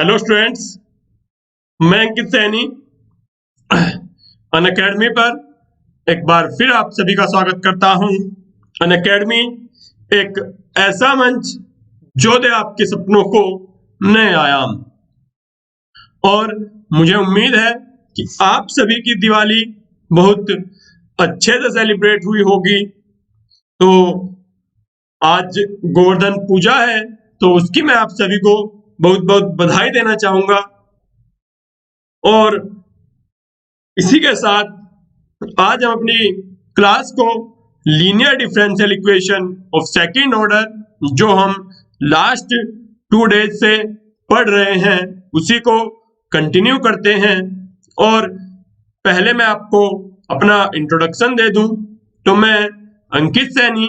Hello students, मैं अंकित Saini Unacademy पर एक बार फिर आप सभी का स्वागत करता हूं। अनअकैडमी एक ऐसा मंच जो दे आपके सपनों को नए आयाम। और मुझे उम्मीद है कि आप सभी की दिवाली बहुत अच्छे से सेलिब्रेट हुई होगी। तो आज गोवर्धन पूजा है, तो उसकी मैं आप सभी को बहुत बहुत बधाई देना चाहूंगा। और इसी के साथ आज हम अपनी क्लास को linear differential equation of second order, जो हम लास्ट 2 डेज से पढ़ रहे हैं, उसी को कंटिन्यू करते हैं। और पहले मैं आपको अपना इंट्रोडक्शन दे दूं, तो मैं अंकित सैनी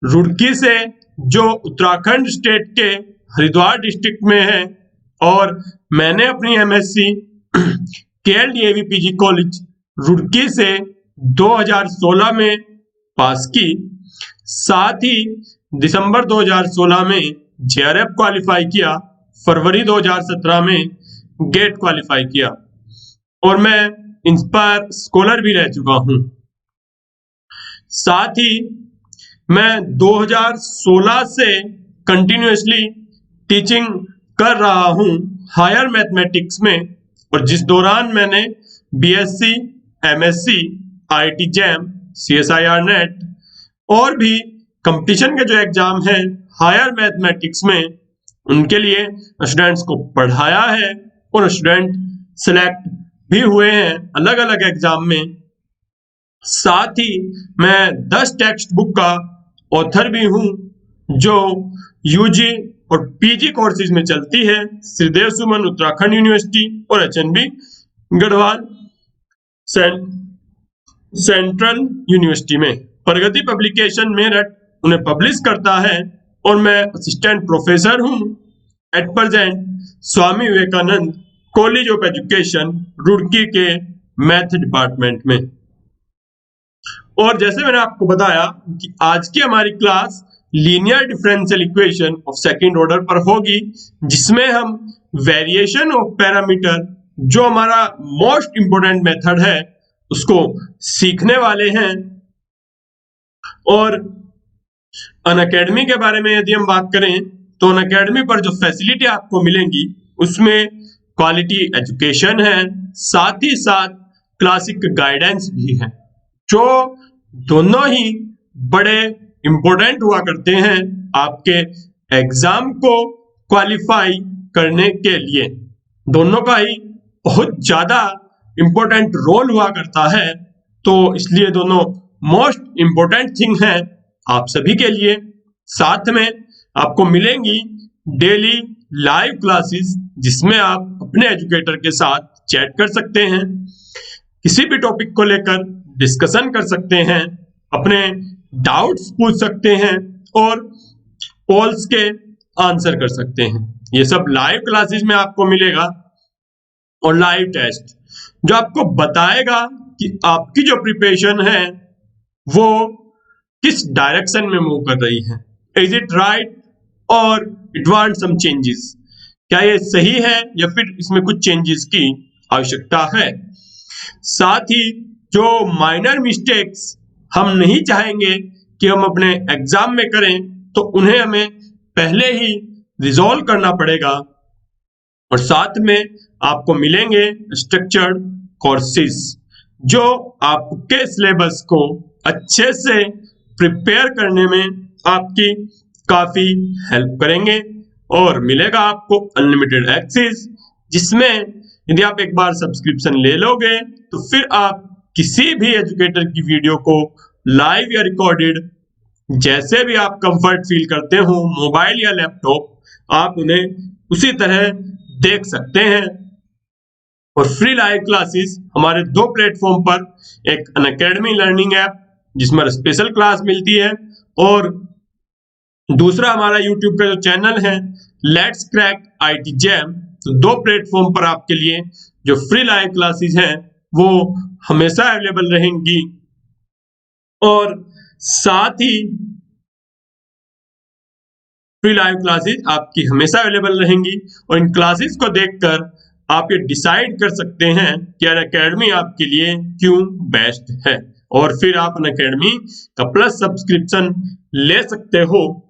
रुड़की से, जो उत्तराखंड स्टेट के हरिद्वार डिस्ट्रिक्ट में है, और मैंने अपनी एमएससी केएलडीएवी पीजी कॉलेज रुड़की से 2016 में पास की। साथ ही दिसंबर 2016 में जेआरएफ क्वालिफाई किया, फरवरी 2017 में गेट क्वालिफाई किया, और मैं इंस्पायर स्कॉलर भी रह चुका हूं। साथ ही मैं 2016 से कंटिन्यूअसली टीचिंग कर रहा हूं हायर मैथमेटिक्स में, और जिस दौरान मैंने BSc, MSc, IIT jam, CSIR net और भी कंपटीशन के जो एग्जाम हैं हायर मैथमेटिक्स में, उनके लिए स्टूडेंट्स को पढ़ाया है, और स्टूडेंट सिलेक्ट भी हुए हैं अलग अलग एग्जाम में। साथ ही मैं 10 टेक्स्ट बुक का ऑथर भी हूं, जो यूजी और पीजी कोर्सेज में चलती है श्रीदेव सुमन उत्तराखंड यूनिवर्सिटी और एचएनबी गढ़वाल सेंट्रल यूनिवर्सिटी में। प्रगति पब्लिकेशन मेरठ उन्हें पब्लिश करता है, और मैं असिस्टेंट प्रोफेसर हूं at present Swami Vivekananda college of education Roorkee के मैथ डिपार्टमेंट में। और जैसे मैंने आपको बताया कि आज की हमारी class linear differential equation of second order पर होगी, जिसमें हम वेरिएशन ऑफ पैरामीटर, जो हमारा मोस्ट इंपोर्टेंट मेथड है, उसको सीखने वाले हैं। और अनअकैडमी के बारे में यदि हम बात करें, तो अनअकैडमी पर जो फैसिलिटी आपको मिलेंगी उसमें क्वालिटी एजुकेशन है, साथ ही साथ क्लासिक गाइडेंस भी है, जो दोनों ही बड़े इंपॉर्टेंट हुआ करते हैं आपके एग्जाम को क्वालिफाई करने के लिए। दोनों का ही बहुत ज्यादा इंपॉर्टेंट रोल हुआ करता है, तो इसलिए दोनों मोस्ट इंपॉर्टेंट थिंग है आप सभी के लिए। साथ में आपको मिलेंगी डेली लाइव क्लासेस, जिसमें आप अपने एजुकेटर के साथ चैट कर सकते हैं, किसी भी टॉपिक को लेकर डिस्कशन कर सकते हैं, अपने डाउट्स पूछ सकते हैं, और पोल्स के आंसर कर सकते हैं। ये सब लाइव क्लासेस में आपको मिलेगा। और लाइव टेस्ट जो आपको बताएगा कि आपकी जो प्रिपरेशन है वो किस डायरेक्शन में मूव कर रही है, इज इट राइट और इट वांट सम चेंजेस, क्या ये सही है या फिर इसमें कुछ चेंजेस की आवश्यकता है। साथ ही जो माइनर मिस्टेक्स हम नहीं चाहेंगे कि हम अपने एग्जाम में करें, तो उन्हें हमें पहले ही रिजॉल्व करना पड़ेगा। और साथ में आपको मिलेंगे स्ट्रक्चर्ड कोर्सेज, जो आपके सिलेबस को अच्छे से प्रिपेयर करने में आपकी काफी हेल्प करेंगे। और मिलेगा आपको अनलिमिटेड एक्सेस, जिसमें यदि आप एक बार सब्सक्रिप्शन ले लोगे, तो फिर आप किसी भी एजुकेटर की वीडियो को लाइव या रिकॉर्डेड, जैसे भी आप कंफर्ट फील करते हो, मोबाइल या लैपटॉप, आप उन्हें उसी तरह देख सकते हैं। और फ्री लाइव क्लासेस हमारे 2 प्लेटफॉर्म पर, एक अनअकैडमी लर्निंग ऐप जिसमें स्पेशल क्लास मिलती है, और दूसरा हमारा यूट्यूब का जो चैनल है लेट्स क्रैक आईटी जैम। तो 2 प्लेटफॉर्म पर आपके लिए जो फ्री लाइव क्लासेस हैं वो हमेशा अवेलेबल रहेंगी। और साथ ही फ्री लाइव क्लासेस आपकी हमेशा अवेलेबल रहेंगी और इन क्लासेस को देखकर आप ये डिसाइड कर सकते हैं कि अनअकैडमी आपके लिए क्यों बेस्ट है, और फिर आप अनअकैडमी का प्लस सब्सक्रिप्शन ले सकते हो।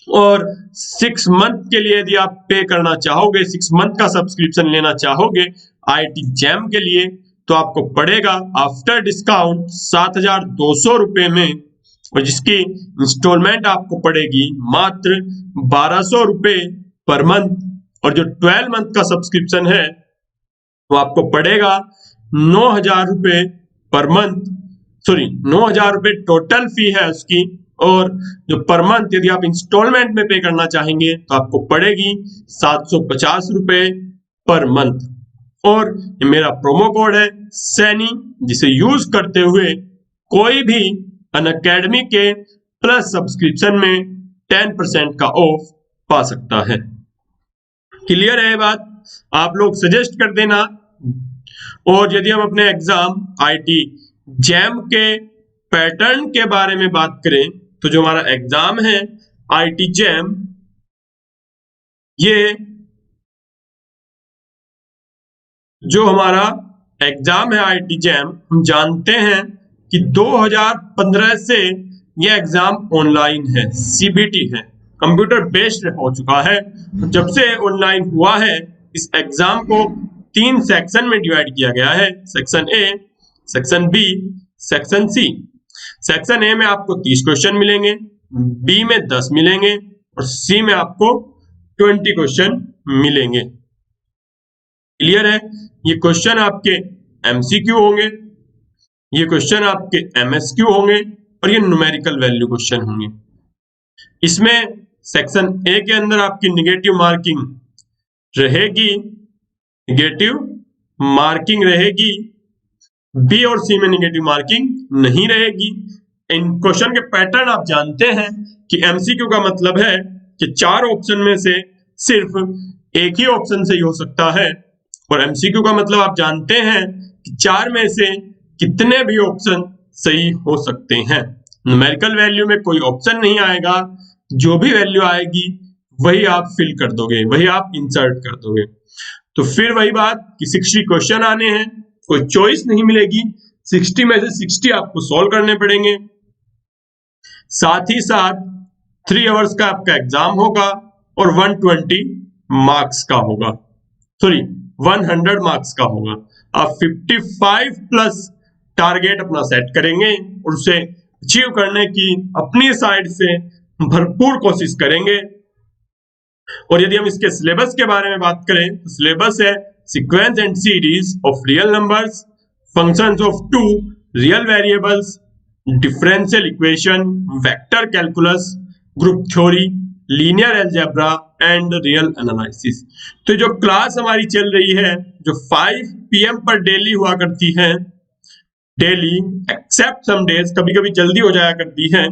और 6 मंथ के लिए यदि आप पे करना चाहोगे, 6 मंथ का सब्सक्रिप्शन लेना चाहोगे आईटी जैम के लिए, तो आपको पड़ेगा आफ्टर डिस्काउंट 7,200 रुपए में, और जिसकी इंस्टॉलमेंट आपको पड़ेगी मात्र 1,200 रुपए पर मंथ। और जो 12 मंथ का सब्सक्रिप्शन है वो आपको पड़ेगा 9,000 रुपए पर मंथ, सॉरी 9,000 रुपए टोटल फी है उसकी, और जो पर मंथ यदि आप इंस्टॉलमेंट में पे करना चाहेंगे तो आपको पड़ेगी 750 रुपए पर मंथ। और ये मेरा प्रोमो कोड है सैनी, जिसे यूज करते हुए कोई भी अनअकैडमी के प्लस सब्सक्रिप्शन में 10% का ऑफ पा सकता है। क्लियर है बात? आप लोग सजेस्ट कर देना। और यदि हम अपने एग्जाम आईटी जैम के पैटर्न के बारे में बात करें, तो जो हमारा एग्जाम है आईटी जैम, ये जो हमारा एग्जाम है आईटी जैम, हम जानते हैं कि 2015 से ये एग्जाम ऑनलाइन है, सीबीटी है, कंप्यूटर बेस्ड हो चुका है। जब से ऑनलाइन हुआ है, इस एग्जाम को 3 सेक्शन में डिवाइड किया गया है, section A, section B, section C. Section A में आपको 30 क्वेश्चन मिलेंगे, बी में 10 मिलेंगे और सी में आपको 20 क्वेश्चन मिलेंगे। क्लियर है? ये क्वेश्चन आपके एमसीक्यू होंगे, ये क्वेश्चन आपके एमएसक्यू होंगे और ये न्यूमेरिकल वैल्यू क्वेश्चन होंगे। इसमें सेक्शन ए के अंदर आपकी निगेटिव मार्किंग रहेगी, निगेटिव मार्किंग रहेगी, बी और सी में निगेटिव मार्किंग नहीं रहेगी। इन क्वेश्चन के पैटर्न आप जानते हैं कि एमसीक्यू का मतलब है कि 4 ऑप्शन में से सिर्फ एक ही ऑप्शन सही हो सकता है, और एमसीक्यू का मतलब आप जानते हैं कि 4 में से कितने भी ऑप्शन सही हो सकते हैं। न्यूमेरिकल वैल्यू में कोई ऑप्शन नहीं आएगा, जो भी वैल्यू आएगी वही आप फिल कर दोगे, वही आप इंसर्ट कर दोगे। तो फिर वही बात कि 60 क्वेश्चन आने हैं, कोई चॉइस नहीं मिलेगी, 60 में से 60 आपको सॉल्व करने पड़ेंगे। साथ ही साथ 3 आवर्स का आपका एग्जाम होगा और 120 मार्क्स का होगा, सॉरी 100 मार्क्स का होगा। आप 55 प्लस टारगेट अपना सेट करेंगे और उसे अचीव करने की अपनी साइड से भरपूर कोशिश करेंगे। और यदि हम इसके सिलेबस के बारे में बात करें, तो सिलेबस है sequence and series of real numbers, functions of 2 real variables, differential equation, vector calculus, group theory, linear algebra and real analysis. तो जो क्लास हमारी चल रही है, जो 5 PM पर डेली हुआ करती है, डेली एक्सेप्ट सम डेज, कभी कभी जल्दी हो जाया करती है,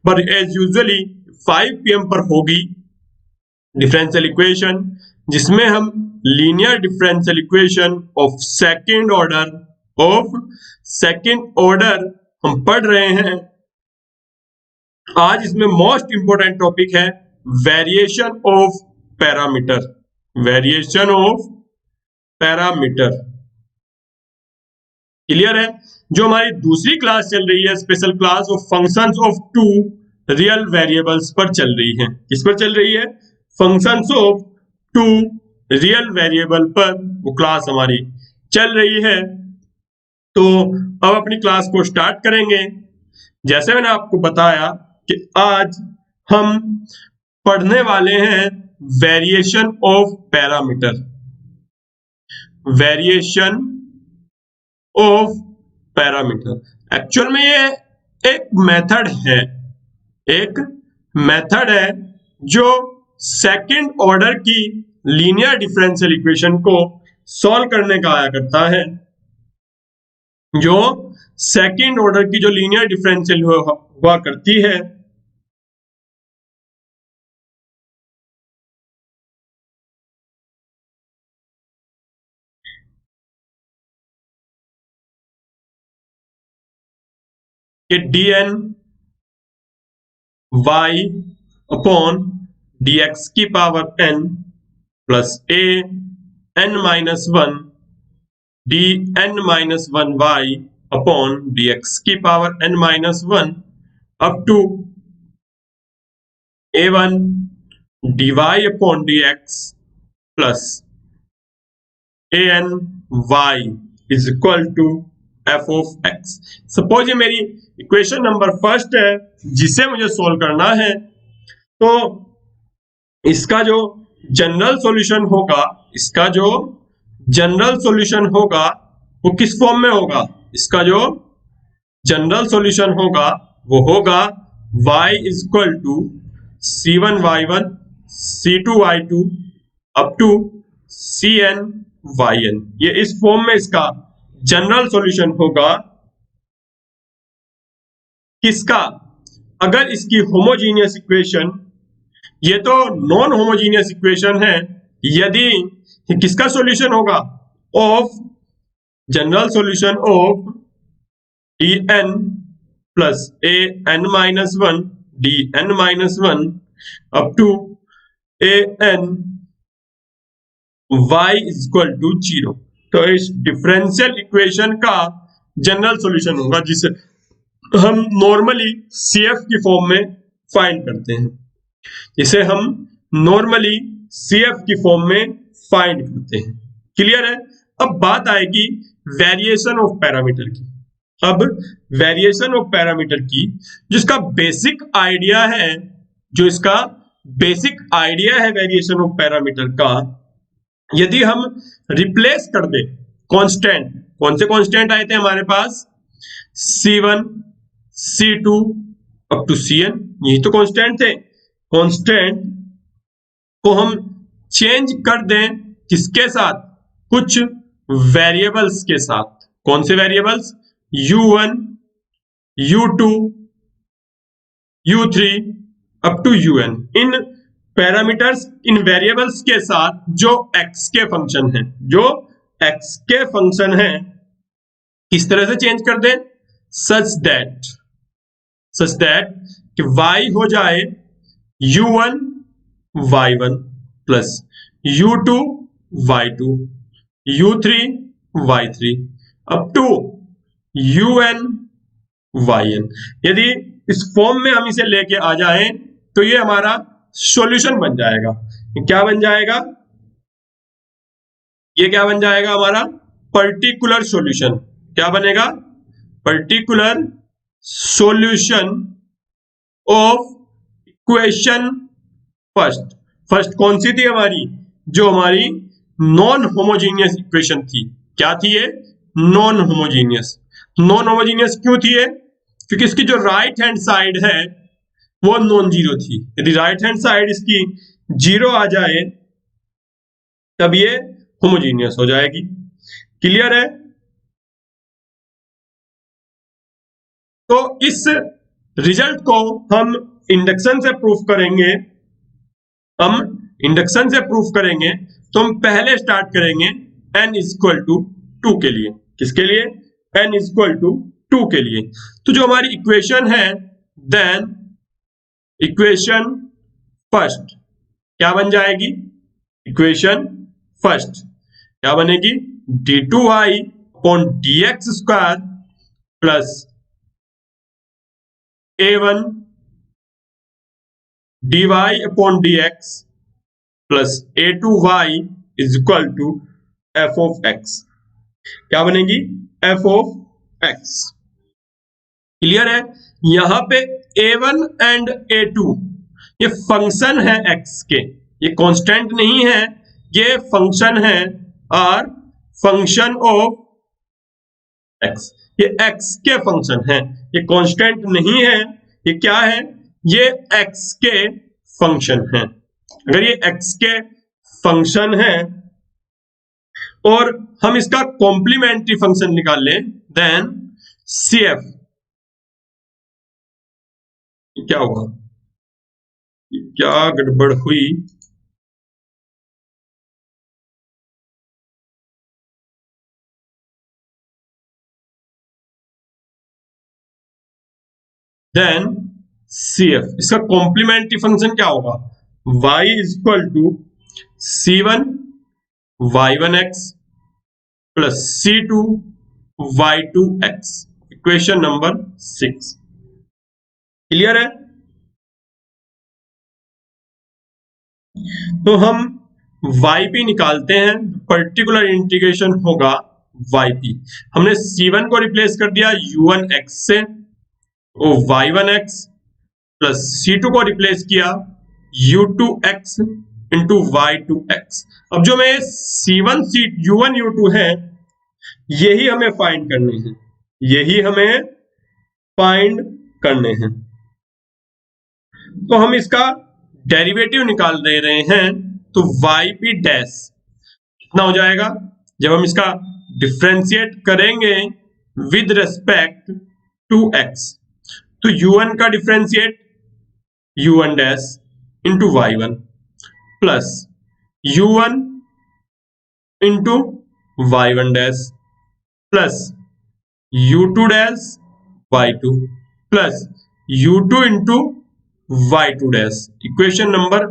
पर एज यूजुअली 5 PM पर होगी। डिफरेंशियल इक्वेशन, जिसमें हम linear differential equation of second order हम पढ़ रहे हैं। आज इसमें मोस्ट इंपोर्टेंट टॉपिक है variation of parameter, variation of parameter. Clear है? जो हमारी दूसरी क्लास चल रही है, special class of functions of 2 real variables पर चल रही है। किस पर चल रही है? फंक्शंस ऑफ 2 रियल वेरिएबल पर वो क्लास हमारी चल रही है। तो अब अपनी क्लास को स्टार्ट करेंगे। जैसे मैंने आपको बताया कि आज हम पढ़ने वाले हैं variation of parameter, variation of parameter. Actual में ये एक मेथड है, एक मेथड है जो सेकंड ऑर्डर की लीनियर डिफरेंशियल इक्वेशन को सॉल्व करने का आया करता है। जो सेकंड ऑर्डर की जो लीनियर डिफरेंशियल हुआ करती है, कि dn y अपॉन dx की power n plus a n minus one dn minus one y upon dx की power n minus one up to a1 dy upon dx plus an y is equal to f of x। Suppose ये मेरी equation number first है जिसे मुझे solve करना है, तो इसका जो जनरल सॉल्यूशन होगा, इसका जो जनरल सॉल्यूशन होगा वो किस फॉर्म में होगा? इसका जो जनरल सॉल्यूशन होगा वो होगा y is equal to c1y1 c2y2 up to cn yn। ये इस फॉर्म में इसका जनरल सॉल्यूशन होगा। किसका? अगर इसकी होमोजीनियस इक्वेशन, ये तो नॉन होमोजीनियस इक्वेशन है, यदि किसका सॉल्यूशन होगा? Of general solution of dn plus a n minus one dn minus one up to a n y is equal to 0। तो इस डिफरेंशियल इक्वेशन का जनरल सॉल्यूशन होगा जिसे हम नॉर्मली CF की फॉर्म में फाइंड करते हैं, इसे हम नॉर्मली CF की फॉर्म में फाइंड करते हैं। क्लियर है? अब बात आएगी वेरिएशन ऑफ पैरामीटर की। अब वेरिएशन ऑफ पैरामीटर की जिसका बेसिक आइडिया है, जो इसका बेसिक आइडिया है वेरिएशन ऑफ पैरामीटर का, यदि हम रिप्लेस कर दे कांस्टेंट, कौन से कांस्टेंट आए थे हमारे पास? C1 C2 up to Cn, यही तो कांस्टेंट थे। कांस्टेंट को हम चेंज कर दें किसके साथ? कुछ वेरिएबल्स के साथ। कौन से variables? u1 u2 u3 up to un। इन पैरामीटर्स, इन वेरिएबल्स के साथ जो x के फंक्शन हैं, जो x के फंक्शन हैं, किस तरह से चेंज कर दें? सच दैट कि y हो जाए u1 y1 plus u2 y2 u3 y3 up to un yn। यदि इस फॉर्म में हम इसे लेके आ जाएं तो ये हमारा सॉल्यूशन बन जाएगा। क्या बन जाएगा? ये क्या बन जाएगा? हमारा पर्टिकुलर सॉल्यूशन। क्या बनेगा? Particular solution of equation first. First कौन सी थी हमारी? जो हमारी नॉन होमोजीनियस इक्वेशन थी। क्या थी ये? Non homogeneous. नॉन होमोजीनियस क्यों थी ये? क्योंकि इसकी जो राइट हैंड साइड है वो नॉन जीरो थी। यदि राइट हैंड साइड इसकी जीरो आ जाए तब ये होमोजीनियस हो जाएगी। क्लियर है? तो इस रिजल्ट को हम इंडक्शन से प्रूफ करेंगे। हम इंडक्शन से प्रूफ करेंगे तो हम पहले स्टार्ट करेंगे n इक्वल टू 2 के लिए। किसके लिए? n इक्वल टू 2 के लिए। तो जो हमारी इक्वेशन है, देन इक्वेशन फर्स्ट क्या बन जाएगी? इक्वेशन फर्स्ट क्या बनेगी? d2y upon dx square plus a1 dy upon dx plus a2y is equal to f of x। क्या बनेगी? f of x। क्लियर है? यहां पे a1 एंड a2 ये फंक्शन है x के, ये कांस्टेंट नहीं है, ये फंक्शन है और फंक्शन ऑफ x। ये x के फंक्शन है, ये कांस्टेंट नहीं है। ये क्या है? ये x के फंक्शन है। अगर ये x के फंक्शन है और हम इसका कॉम्प्लीमेंट्री फंक्शन निकाल लें, देन CF क्या होगा? क्या गड़बड़ हुई? Then CF। इसका कॉम्प्लीमेंट्री फंक्शन क्या होगा? y is equal to C1 y1x plus C2 y2x। Equation number 6। Clear है? तो हम yp निकालते हैं, पर्टिकुलर इंटीग्रेशन होगा yp। हमने C1 को रिप्लेस कर दिया u1x से, वो y1x प्लस C2 को रिप्लेस किया u2x इंटू y2x। अब जो में C1 u1 u2 है, यही हमें फाइंड करने हैं, यही हमें फाइंड करने हैं। तो हम इसका डेरिवेटिव निकाल दे रहे हैं, तो yp डैश कितना हो जाएगा जब हम इसका डिफ्रेंशिएट करेंगे विद रेस्पेक्ट टू x। तो u1 का differentiate u1 dash into y1 plus u1 into y1 dash plus u2 dash y2 plus u2 into y2 dash. Equation number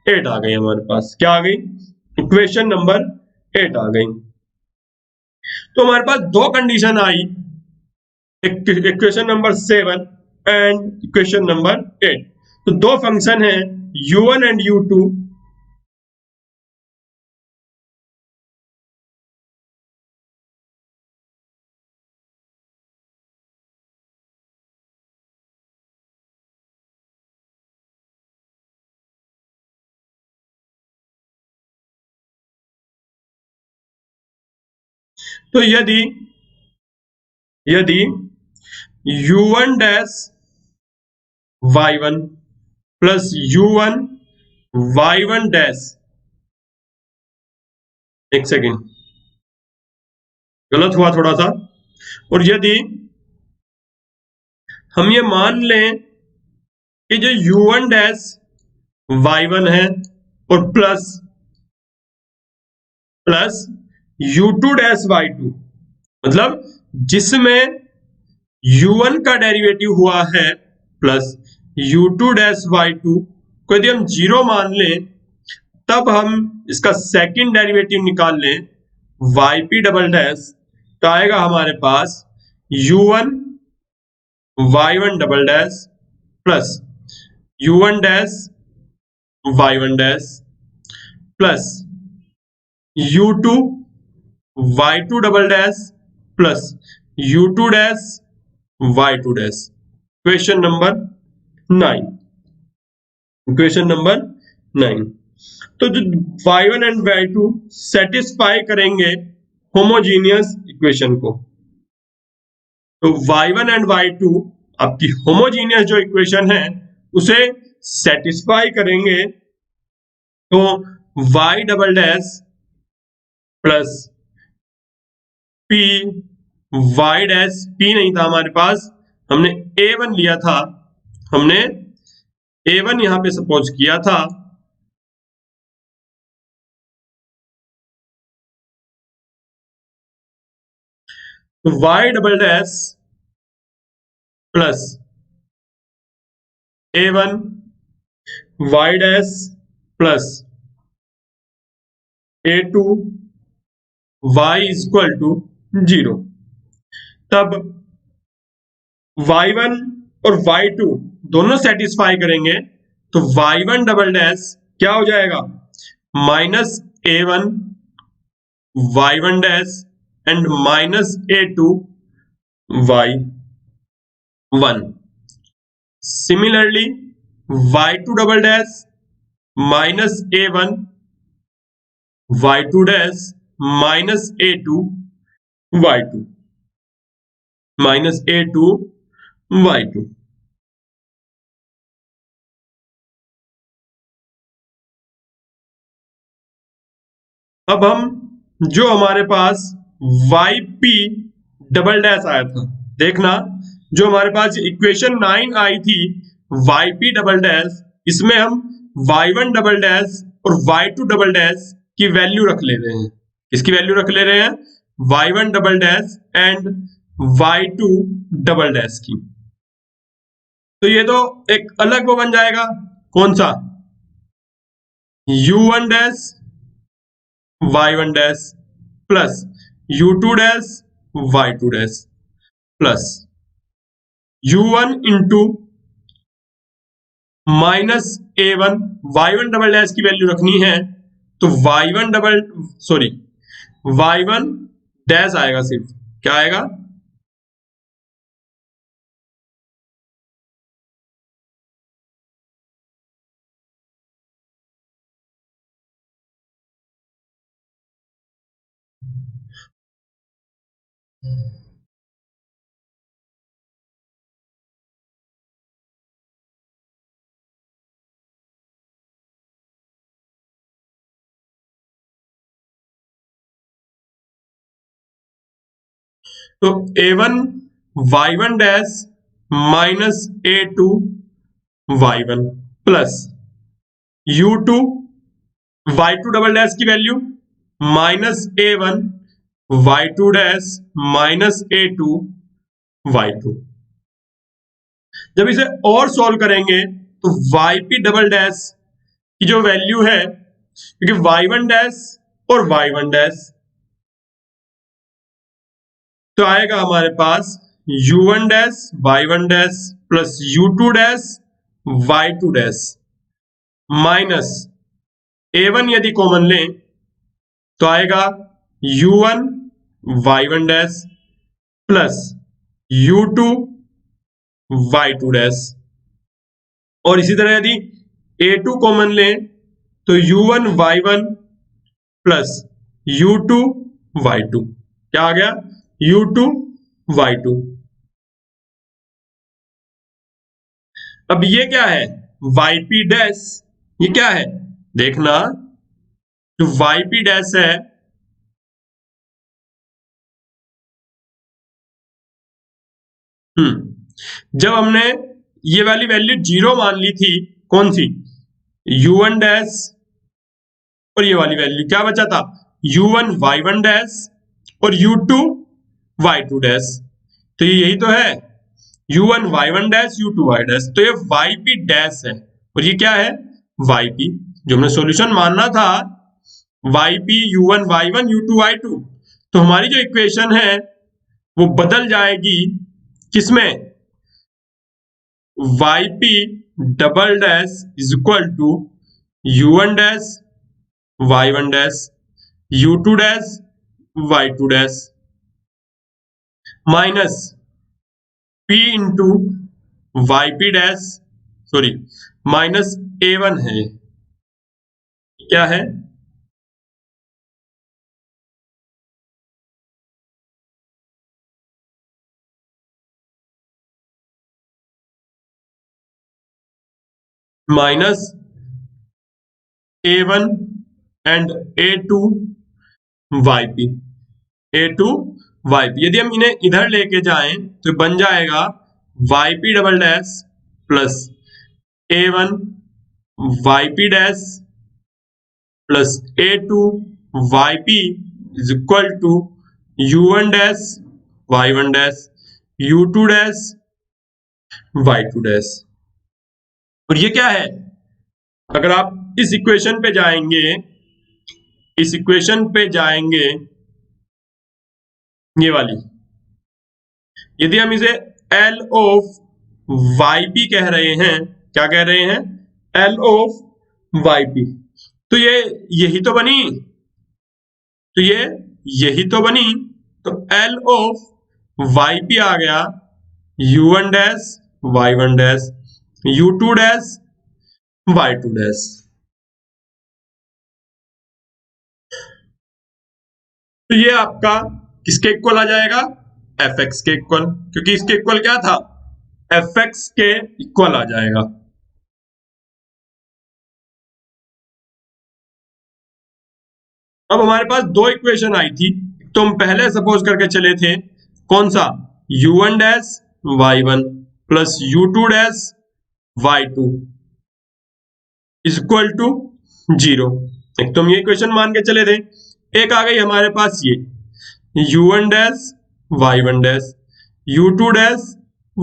8 आ गई हमारे पास। क्या आ गई? इक्वेशन नंबर 8 आ गई। तो हमारे पास दो condition I, equation number 7 and equation number 8। तो दो फंक्शन है u1 एंड u2। तो यदि u1 dash y1 plus u1 y1 dash, एक सेकेंड गलत हुआ थोड़ा सा, और यदि हम ये मान लें कि जो u1 डैश y1 है और प्लस u2 डैश y2, मतलब जिसमें u1 का डेरिवेटिव हुआ है प्लस u2 डैश y2 को यदि हम 0 मान लें, तब हम इसका सेकंड डेरिवेटिव निकाल लें yp डबल डैश, तो आएगा हमारे पास u1 y1 double dash plus u1 dash y1 dash plus u2 y2 double dash plus u2 dash y2 dash. Question number 9। Equation number 9। तो जो y1 एंड y2 सेटिस्फाई करेंगे homogeneous equation को, तो y1 and y2 आपकी homogeneous जो equation है उसे satisfy करेंगे, तो y double dash plus p y dash, p नहीं था हमारे पास, हमने a1 लिया था, हमने a1 यहां पे सपोज किया था, तो y double dash plus a1 y dash plus a2 y is equal to 0। तब y1 और y2 दोनों सेटिस्फाई करेंगे, तो y1 डबल डैश क्या हो जाएगा minus a1 y1 dash and minus a2 y1। Similarly y2 double dash minus a1 y2 dash minus a2 y2 minus a2 y2। अब हम जो हमारे पास yp डबल डैश आया था, देखना जो हमारे पास इक्वेशन 9 आई थी yp डबल डैश, इसमें हम y1 डबल डैश और y2 डबल डैश की वैल्यू रख ले रहे हैं। इसकी वैल्यू रख ले रहे हैं y1 double dash and y2 double dash की। तो ये तो एक अलग वो बन जाएगा, कौन सा, u1 dash y1 dash plus u2 dash y2 dash plus u1 into minus a1, y1 double dash की वैल्यू रखनी है तो y1 double sorry y1 dash आएगा, सिर्फ क्या आएगा, तो a1 y1 dash minus a2 y1 plus u2 y2 double dash की value minus a1 y2 dash minus a2 y2। जब इसे और सॉल्व करेंगे तो yp डबल डैश की जो वैल्यू है, क्योंकि y1 डैश और y1 डैश, तो आएगा हमारे पास u1 dash y1 dash plus u2 dash y2 dash minus a1 यदि कॉमन लें तो आएगा u1 y1 dash plus u2 y2 dash, और इसी तरह यदि a2 कॉमन लें तो u1 y1 plus u2 y2, क्या आ गया, u2 y2। अब ये क्या है, yp डैश, ये क्या है देखना, जो yp डैश है जब हमने ये वाली वैल्यू 0 मान ली थी, कौन सी, u1 डैश, और ये वाली वैल्यू क्या बचा था, u1 y1 डैश और u2 y2 डैश, तो ये यही तो है u1 y1 dash u2 y dash, तो ये yp डैश है, और ये क्या है yp, जो हमने सॉल्यूशन मानना था yp u1 y1 u2 y2, तो हमारी जो इक्वेशन है वो बदल जाएगी किसमें, yp double dash is equal to u1 dash y1 dash u2 dash y2 dash minus p into yp dash, sorry minus a1 है, क्या है, minus a1 and a2 yp, a2 yp, यदि हम इन्हें इधर लेके जाएं तो बन जाएगा yp double dash plus a1 yp dash plus a2 yp is equal to u1 dash y1 dash u2 dash y2 dash. और ये क्या है, अगर आप इस इक्वेशन पे जाएंगे, इस इक्वेशन पे जाएंगे, ये वाली, यदि हम इसे L ऑफ yp कह रहे हैं, क्या कह रहे हैं, L ऑफ yp, तो ये यही तो बनी, तो ये यही तो बनी, तो L ऑफ yp आ गया u1 dash y1 dash u2 dash y2 dash. तो ये आपका किसके इक्वल आ जाएगा, fx के इक्वल, क्योंकि इसके इक्वल क्या था, fx के इक्वल आ जाएगा। अब हमारे पास दो इक्वेशन आई थी, तो हम पहले सपोज करके चले थे कौन सा, u1 dash y1 plus u2 dash y2 is equal to 0, एक तो हम ये इक्वेशन मान के चले थे। एक आ गई हमारे पास ये u1 dash y1 dash u2 dash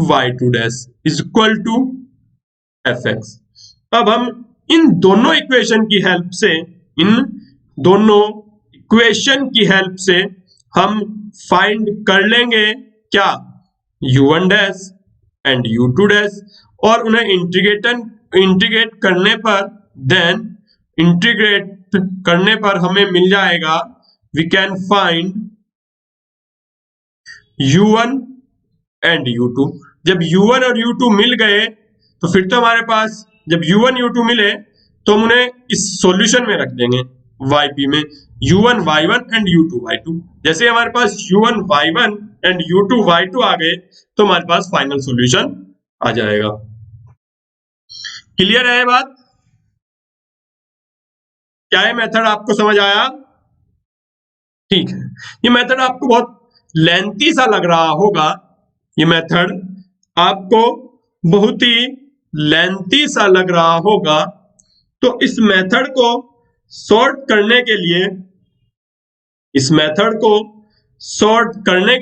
y2 dash is equal to fx। अब हम इन दोनों इक्वेशन की हेल्प से हम फाइंड कर लेंगे क्या, u1 dash and u2 dash, और उन्हें इंटीग्रेट करने पर हमें मिल जाएगा, we can find u1 and u2। जब u1 और u2 मिल गए तो फिर तो हमारे पास जब u1 u2 मिले तो हम उन्हें इस सॉल्यूशन में रख देंगे yp में, u1 y1 and u2 y2। जैसे हमारे पास u1 y1 and u2 y2 आ गए तो हमारे पास फाइनल सॉल्यूशन आ जाएगा। क्लियर है बात? क्या ये मेथड आपको समझ आया? ठीक है, ये मेथड आपको बहुत लेंथी सा लग रहा होगा, ये मेथड आपको बहुत ही लेंथी सा लग रहा होगा, तो इस मेथड को सॉर्ट करने के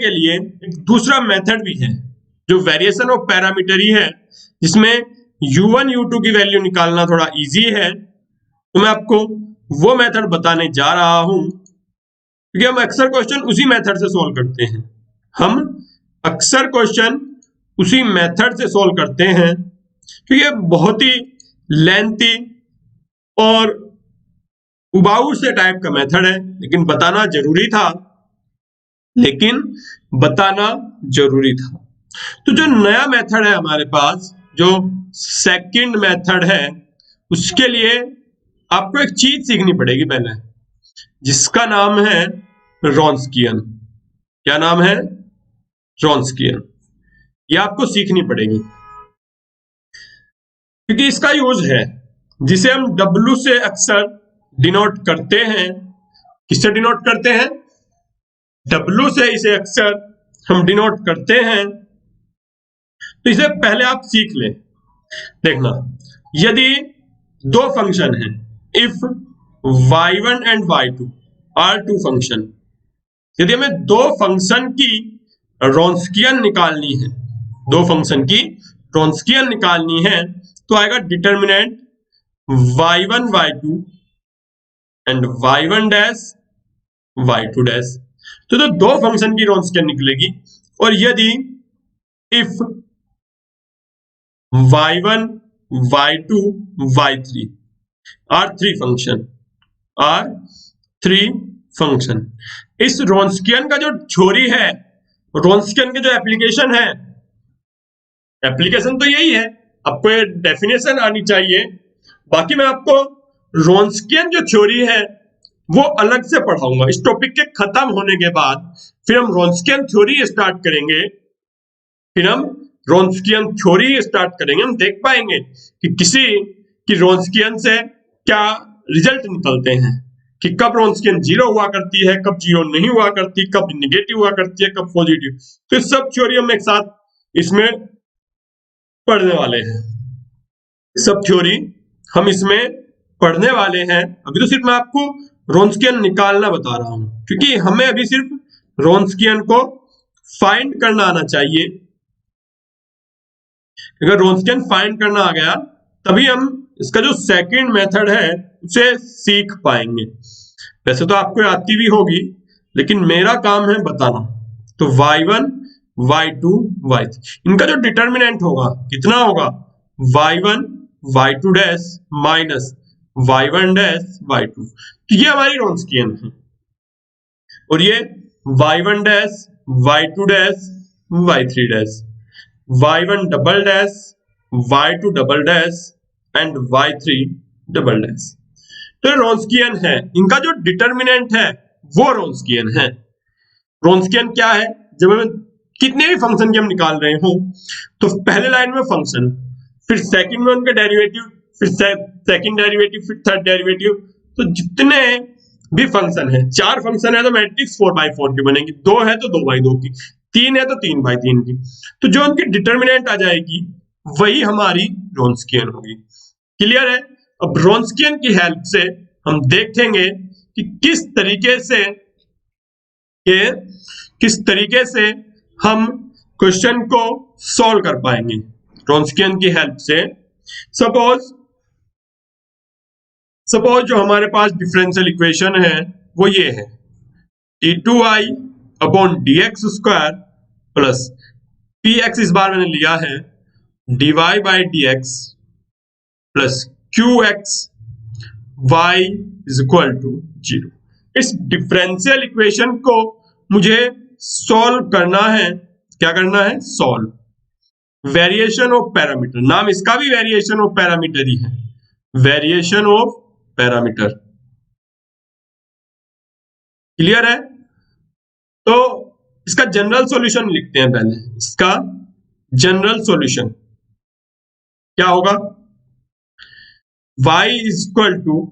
लिए एक दूसरा मेथड भी है जो वेरिएशन ऑफ पैरामीटर है, जिसमें u1 u2 की वैल्यू निकालना थोड़ा इजी है। तो मैं आपको वो मेथड बताने जा रहा हूं, क्योंकि हम अक्सर क्वेश्चन उसी मेथड से सॉल्व करते हैं, क्योंकि ये बहुत ही लेंथी और उबाऊ से टाइप का मेथड है, लेकिन बताना जरूरी था। तो जो नया मेथड है हमारे पास, जो सेकंड मेथड है, उसके लिए आपको एक चीज सीखनी पड़ेगी पहले, जिसका नाम है रॉन्स्कियन। क्या नाम है? रॉन्स्कियन। ये आपको सीखनी पड़ेगी, क्योंकि इसका यूज है जिसे हम W से अक्सर डिनोट करते हैं। किससे डिनोट करते हैं? W से इसे अक्सर हम डिनोट करते हैं। तो इसे पहले आप सीख लें। देखना, यदि दो फंक्शन हैं, if y1 and y2 are two function, यदि हमें दो फंक्शन की रॉन्स्कियन निकालनी है, तो आएगा determinant y1 y2 and y1 dash y2 dash. तो दो फंक्शन की रॉन्स्कियन निकलेगी, और यदि if y1 y2 y3 are three function, इस रॉन्स्कियन का जो थ्योरी है, रॉन्स्कियन के जो एप्लीकेशन तो यही है, आपको ये डेफिनेशन आनी चाहिए। बाकी मैं आपको रॉन्स्कियन जो थ्योरी है वो अलग से पढ़ाऊंगा। इस टॉपिक के खत्म होने के बाद फिर हम रॉन्स्कियन थ्योरी स्टार्ट करेंगे। हम देख पाएंगे कि किसी की रॉन्स्कियन से क्या रिजल्ट निकलते हैं, कि कब रॉन्स्कियन 0 हुआ करती है, कब 0 नहीं हुआ करती, कब निगेटिव हुआ करती है, कब पॉजिटिव। तो इस सब थ्योरी हम एक साथ इसमें पढ़ने वाले हैं। अभी तो सिर्फ मैं आपको रॉन्स्कियन निकालना बता रहा हूं, क्योंकि हमें अभी सिर्फ रॉन्स्कियन को फाइंड करना आना चाहिए। अगर रॉन्स्कियन फाइंड करना आ गया, तभी हम इसका जो सेकंड मेथड है उसे सीख पाएंगे। वैसे तो आपको आती भी होगी, लेकिन मेरा काम है बताना। तो y1 y2 y3, इनका जो डिटर्मिनेंट होगा कितना होगा, y1 y2 dash minus y1 dash y2। तो ये हमारी रॉन्स्कियन है, और ये y1 dash y2 dash y3 dash, y1 double dash y2 double dash and y3 double dash. तो रॉन्स्कियन है, इनका जो डिटर्मिनेंट है वो रॉन्स्कियन है। रॉन्स्कियन क्या है? जब हमें कितने भी फंक्शन की हम निकाल रहे हो, तो पहले लाइन में फंक्शन, फिर सेकंड में उनका डेरिवेटिव, फिर सेकंड डेरिवेटिव, फिर थर्ड डेरिवेटिव। तो जितने भी फंक्शन है, 4 फंक्शन है तो मैट्रिक्स 4x4 की बनेगी, 2 है तो 2x2 की, 3 है तो 3x3 की। तो जो उनकी डिटर्मिनेंट आ जाएगी वही हमारी रॉन्स्कियन होगी। क्लियर है? अब रॉन्स्कियन की हेल्प से हम देखेंगे कि किस तरीके से हम क्वेश्चन को सॉल्व कर पाएंगे रॉन्स्कियन की हेल्प से। सपोज जो हमारे पास डिफरेंशियल इक्वेशन है वो ये है T2i upon dx square plus px इस बार मैंने लिया है dy by dx plus qx y is equal to 0। इस डिफरेंशियल इक्वेशन को मुझे सॉल्व करना है। क्या करना है? सॉल्व। वेरिएशन ऑफ पैरामीटर, नाम इसका भी वेरिएशन ऑफ पैरामीटर ही है, वेरिएशन ऑफ पैरामीटर। क्लियर है? तो इसका जनरल सॉल्यूशन लिखते हैं पहले। इसका जनरल सॉल्यूशन क्या होगा? y is equal to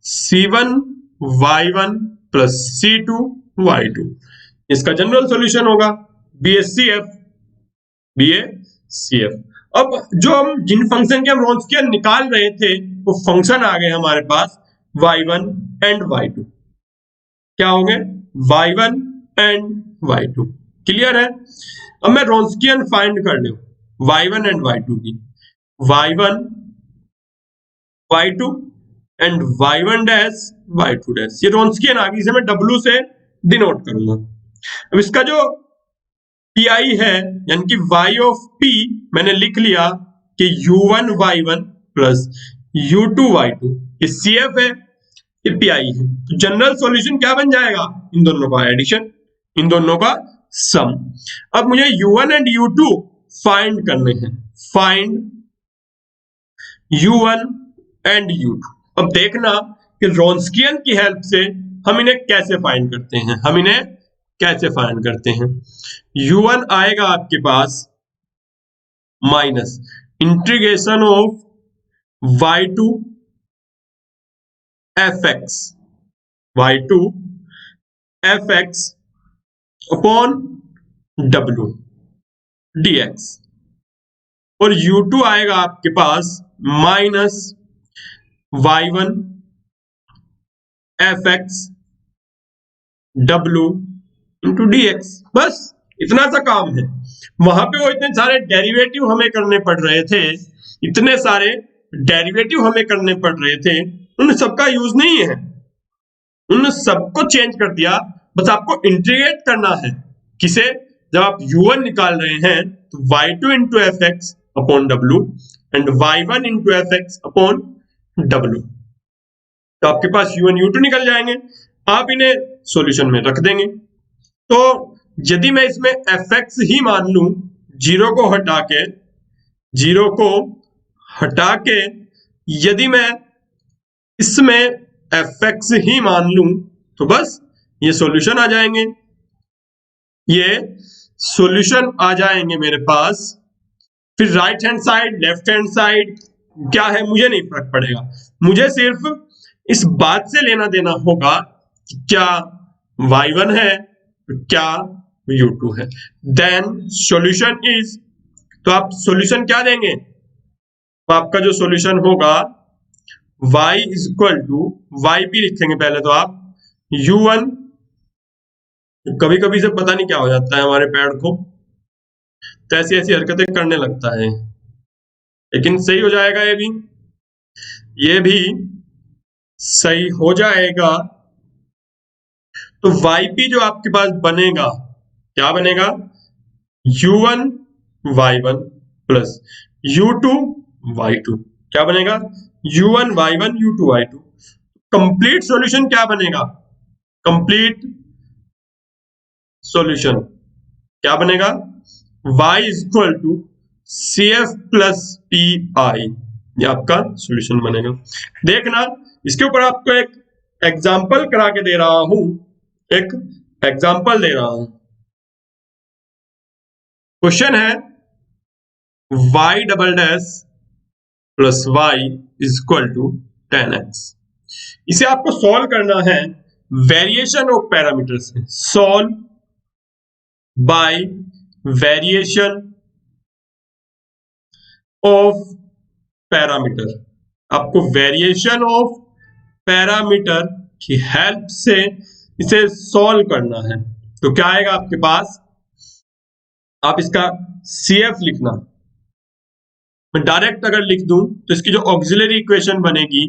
c1 y1 plus c2 y2। इसका जनरल सॉल्यूशन होगा BACF। अब जो हम जिन फंक्शन के हम रॉन्स्कियन निकाल रहे थे वो फंक्शन आ गए हमारे पास y1 एंड y2। क्या हो गए? y1 and y2। क्लियर है? अब मैं रॉन्स्कियन फाइंड कर लूं y1 एंड y2 की। y1 y2 and y1 dash y2 dash, ये रॉन्स्कियन आ गई, इसे मैं W से डिनोट करूंगा। अब इसका जो PI है यानी कि y ऑफ P मैंने लिख लिया कि u1 y1 plus u2 y2, ये CF है, ये PI है। तो जनरल सॉल्यूशन क्या बन जाएगा? इन दोनों का एडिशन, इन दोनों का सम। अब मुझे u1 एंड u2 फाइंड करने हैं। Find u1 and u2। अब देखना कि रॉन्स्कियन की हेल्प से हम इन्हें कैसे फाइंड करते हैं। u1 आएगा आपके पास minus integration of y2 fx upon w dx, और u2 आएगा आपके पास minus y1 fx w into dx। बस इतना सा काम है। वहां पे वो इतने सारे डेरिवेटिव हमें करने पड़ रहे थे, उन सबका यूज नहीं है, उन सबको चेंज कर दिया। बस आपको इंटीग्रेट करना है। किसे? जब आप u1 निकाल रहे हैं तो y2 into F x upon W and y1 into F x upon w, तो आपके पास u1 u2 निकल जाएंगे। आप इन्हें सॉल्यूशन में रख देंगे। तो यदि मैं इसमें fx ही मान लूं, जीरो को हटा के यदि मैं इसमें fx ही मान लूं तो बस ये सॉल्यूशन आ जाएंगे, मेरे पास। फिर right hand side, left hand side क्या है मुझे नहीं फर्क पड़ेगा, मुझे सिर्फ इस बात से लेना देना होगा कि क्या y1 है क्या u2 है। देन सॉल्यूशन इज, तो आप सॉल्यूशन क्या देंगे? तो आपका जो सॉल्यूशन होगा y is equal to, yp लिखेंगे पहले तो आप, u1, कभी कभी से पता नहीं क्या हो जाता है हमारे पैर को, तो ऐसी ऐसी हरकतें करने लगता है, लेकिन सही हो जाएगा। ये भी सही हो जाएगा। तो yp जो आपके पास बनेगा, क्या बनेगा? u1 y1 plus u2 y2। क्या बनेगा? u1 y1 u2 y2। Complete solution क्या बनेगा? कंप्लीट सॉल्यूशन क्या बनेगा? y is equal to CF plus PI, ये आपका सॉल्यूशन बनेगा। देखना, इसके ऊपर आपको एक एग्जाम्पल करा के दे रहा हूं, क्वेश्चन है y double dash plus y is equal to 10x। इसे आपको सॉल्व करना है वेरिएशन ऑफ पैरामीटर से। Solve by variation of parameter. आपको वेरिएशन ऑफ पैरामीटर की हेल्प से इसे सॉल्व करना है। तो क्या आएगा आपके पास, आप इसका CF लिखना। मैं डायरेक्ट अगर लिख दूं तो इसकी जो ऑक्सिलरी इक्वेशन बनेगी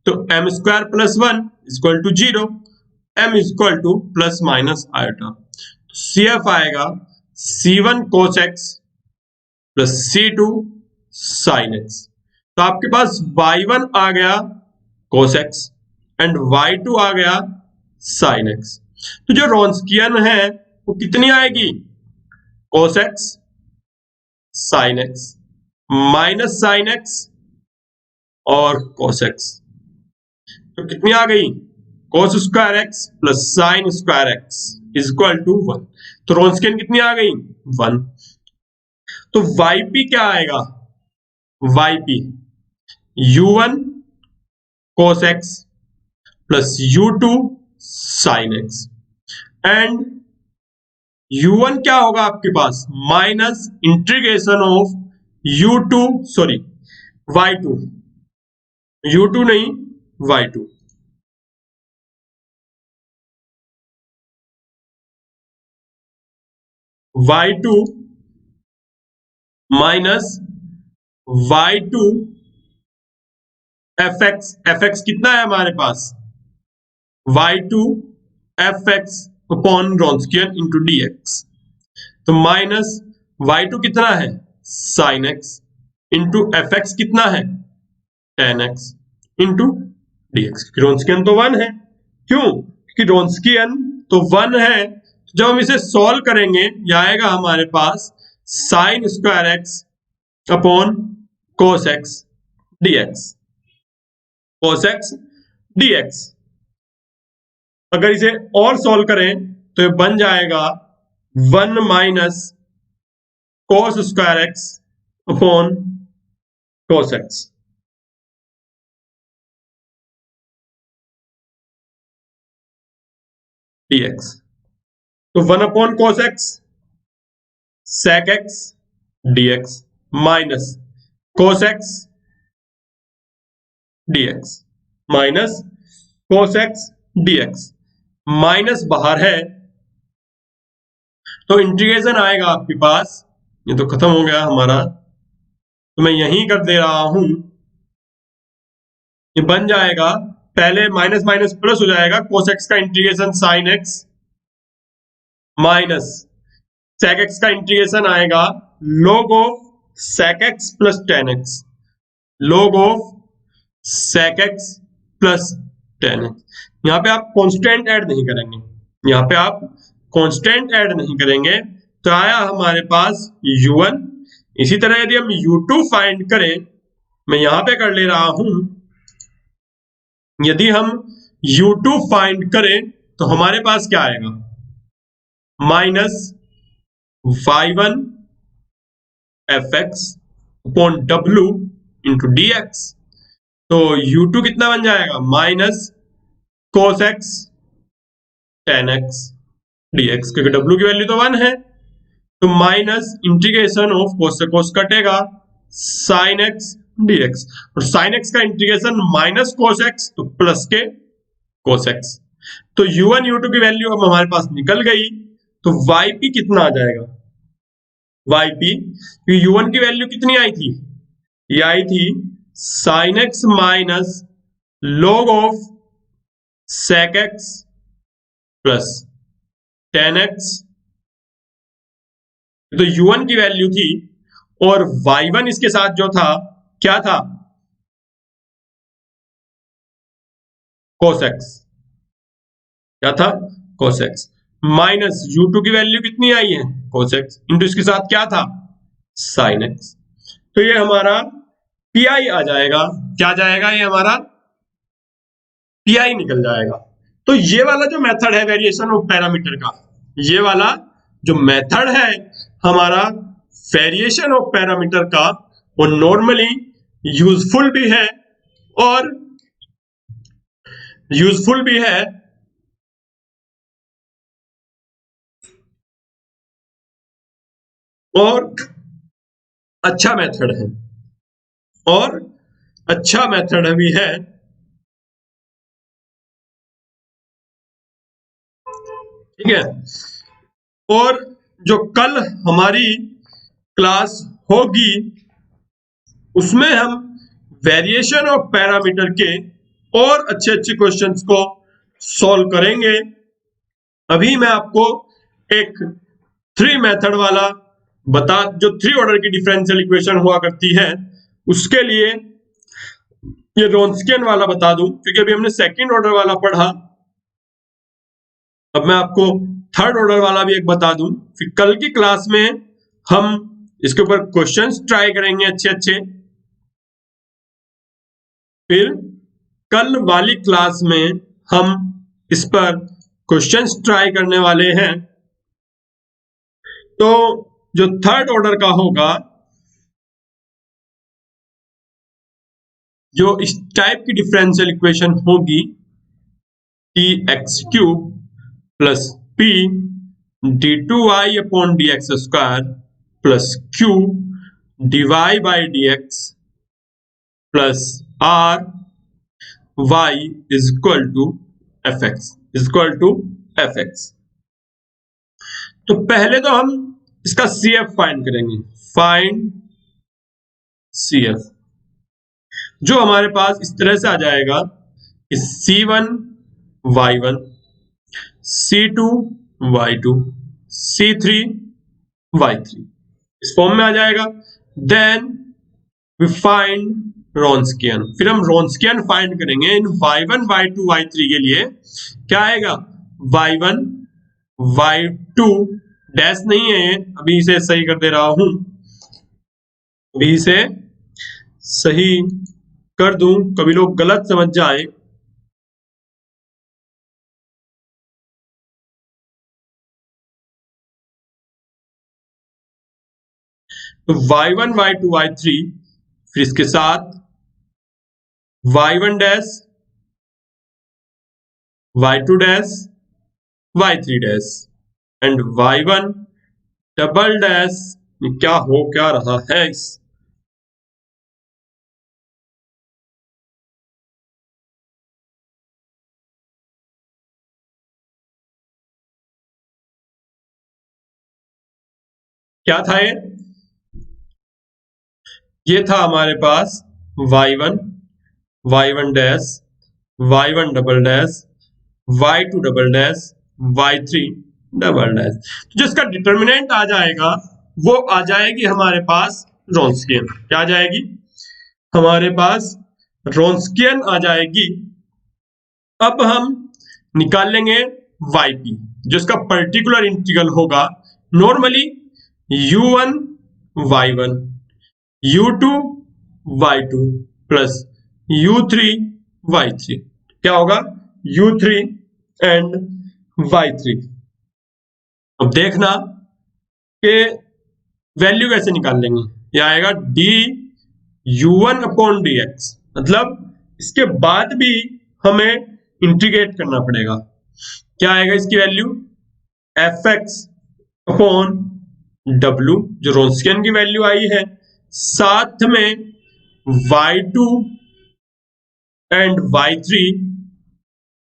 तो m square plus 1 equal to 0, m equal to plus minus iota. CF आएगा C1 cos x plus C2 sin x। तो आपके पास y1 आ गया cos x एंड y2 आ गया sin x। तो जो रॉन्स्कियन है वो कितनी आएगी, cos x sin x minus sin x और cos x। तो कितनी आ गई, cos square x plus sine square x equal to 1। तो रॉन्स्कियन कितनी आ गई, 1। तो yp क्या आएगा, yp u1 cos x plus u2 sin x and u1 क्या होगा आपके पास, minus integration of u2 sorry y2, u2 नहीं y2, y2 minus y2 fx, fx कितना है हमारे पास, y2 fx upon Wronskian into dx। तो माइनस y2 कितना है sin x इंटू fx कितना है tan x इंटू dx। रॉन्स्कियन तो 1 है, क्यों कि रॉन्स्कियन तो 1 है। जब हम इसे सॉल्व करेंगे यह आएगा हमारे पास sine square x upon cos x dx, cos x dx। अगर इसे और सॉल्व करें तो ये बन जाएगा 1 minus cos square x upon cos x. dx। तो 1 upon cos x sec x dx minus cos x dx minus cos x dx। Minus बाहर है तो इंटीग्रेशन आएगा आपके पास, ये तो खत्म हो गया हमारा, तो मैं यहीं कर दे रहा हूं, ये बन जाएगा पहले माइनस माइनस प्लस हो जाएगा, कोस एक्स का integration sine x minus sec x का इंटीग्रेशन आएगा log of sec x plus tan x, log of sec x plus tan x. यहाँ पे आप कांस्टेंट ऐड नहीं करेंगे, यहाँ पे आप कांस्टेंट ऐड नहीं करेंगे, तो आया हमारे पास u1। इसी तरह यदि हम u2 फाइंड करें, मैं यहां पे कर ले रहा हूं, यदि हम u2 फाइंड करें तो हमारे पास क्या आएगा, minus y1 fx upon w into dx। तो u2 कितना बन जाएगा, minus cos x ten x dx, क्योंकि w की वैल्यू तो 1 है, तो माइनस इंटीग्रेशन ऑफ कोस से कोस कटेगा साइन एक्स dx, और साइन एक्स का इंटीग्रेशन माइनस कोस एक्स तो प्लस के कोस एक्स। तो u1 u2 की वैल्यू अब हमारे पास निकल गई, तो yp कितना आ जाएगा, yp u1 की वैल्यू कितनी आई थी, ये आई थी sine x minus log of sec x plus tan x. तो u1 की वैल्यू थी, और y1 इसके साथ जो था क्या था, cos x, क्या था cos x माइनस u2 की वैल्यू कितनी आई है cos x इंटू इसके साथ क्या था sin x। तो ये हमारा pi आ जाएगा, क्या जाएगा, ये हमारा pi निकल जाएगा। तो ये वाला जो मेथड है वेरिएशन ऑफ पैरामीटर का, ये वाला जो मेथड है हमारा वेरिएशन ऑफ पैरामीटर का, वो नॉर्मली यूजफुल भी है और और अच्छा मेथड है, और अच्छा मेथड भी है। ठीक है, और जो कल हमारी क्लास होगी उसमें हम वेरिएशन ऑफ पैरामीटर के और अच्छे अच्छे क्वेश्चंस को सॉल्व करेंगे। अभी मैं आपको एक 3 मेथड वाला जो 3 ऑर्डर की डिफरेंशियल इक्वेशन हुआ करती है उसके लिए ये रोन्स्कियन वाला बता दूं, क्योंकि अभी हमने सेकंड ऑर्डर वाला पढ़ा। अब मैं आपको थर्ड ऑर्डर वाला भी एक बता दूं, फिर कल की क्लास में हम इसके ऊपर क्वेश्चंस ट्राई करेंगे अच्छे अच्छे। फिर कल वाली क्लास में हम इस पर क्वेश्चंस ट्राई करने वाले हैं। तो जो थर्ड ऑर्डर का होगा, जो इस टाइप की डिफरेंशियल इक्वेशन होगी, t x cube plus p d two y upon d x square plus q d y by d x plus r y is equal to f x तो पहले तो हम इसका सी एफ फाइंड करेंगे। Find C F, जो हमारे पास इस तरह से आ जाएगा कि C1 Y1, C2 Y2, C3 Y3 इस फॉर्म में आ जाएगा। देन वी फाइंड रोन्स्कियन, फिर हम रोन्स्कियन फाइंड करेंगे इन Y1 Y2 Y3 के लिए। क्या आएगा? Y1 Y2 डैश नहीं है, अभी इसे सही कर दे रहा हूं, अभी इसे सही कर दूं, कभी लोग गलत समझ जाए। तो y1 y2 y3, फिर इसके साथ y1 dash y2 dash y3 dash and y1 double dash. क्या रहा है इस क्या था ये था हमारे पास y1 dash y1 double dash y2 double dash y3 double dash. तो जिसका डिटर्मिनेंट आ जाएगा वो आ जाएगी हमारे पास रोन्स्कियन। क्या आ जाएगी? हमारे पास रोन्स्कियन आ जाएगी। अब हम निकाल लेंगे yp, जिसका पर्टिकुलर इंटीग्रल होगा normally u1 y1 u2 y2 plus u3 y3। क्या होगा? u3 and y3। अब देखना कि वैल्यू कैसे निकाल लेंगे। यह आएगा D u1 upon d x, मतलब इसके बाद भी हमें इंटीग्रेट करना पड़ेगा। क्या आएगा इसकी value? F x upon W, जो रोन्स्कियन की वैल्यू आई है, साथ में y2 and y3